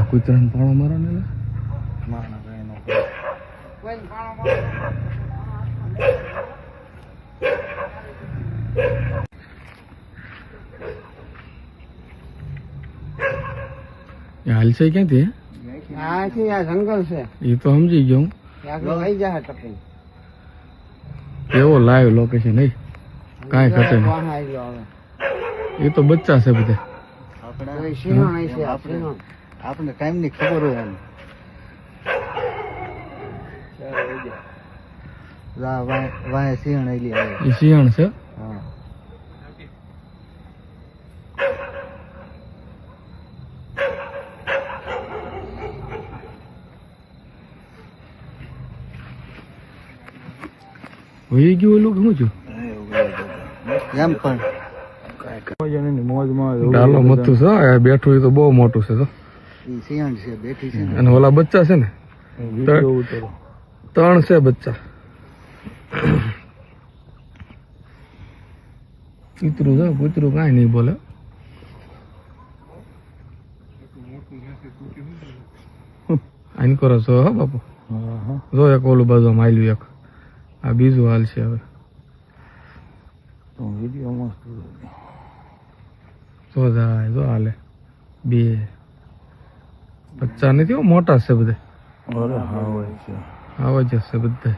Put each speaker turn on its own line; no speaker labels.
કૂતરાને પાણો મારો ને હાલશે ક્યાંથી?
જંગલ છે
એ તો સમજી ગયો હું. એવો લાઈવ લોકેશન નહીં, કાંઈ ઘટે નહીં. એ તો બચ્ચા છે બધા.
આપણે ટાઈમ ની ખબર હોય એમ. સિંહણ એ
સિંહણ છે. વહી ગયું ઓલું શું છું
એમ પણ
ડાલો મથું છે. બેઠું એ તો બહુ મોટું છે.
સિંહણ છે બેઠી છે
અને ઓલા બચ્ચા છે ને 3 છે બચ્ચા. કૂતરું છે, કૂતરું કાંઈ નહીં બોલે. આઈન કરો છો હો બાપુ. જો એક ઓલું બાજુ માયલું, એક આ બીજું હાલ છે. હવે જો જાય જો હાલે. 2 બચ્ચા નથી, મોટા છે બધા. આવા જ છે બધા.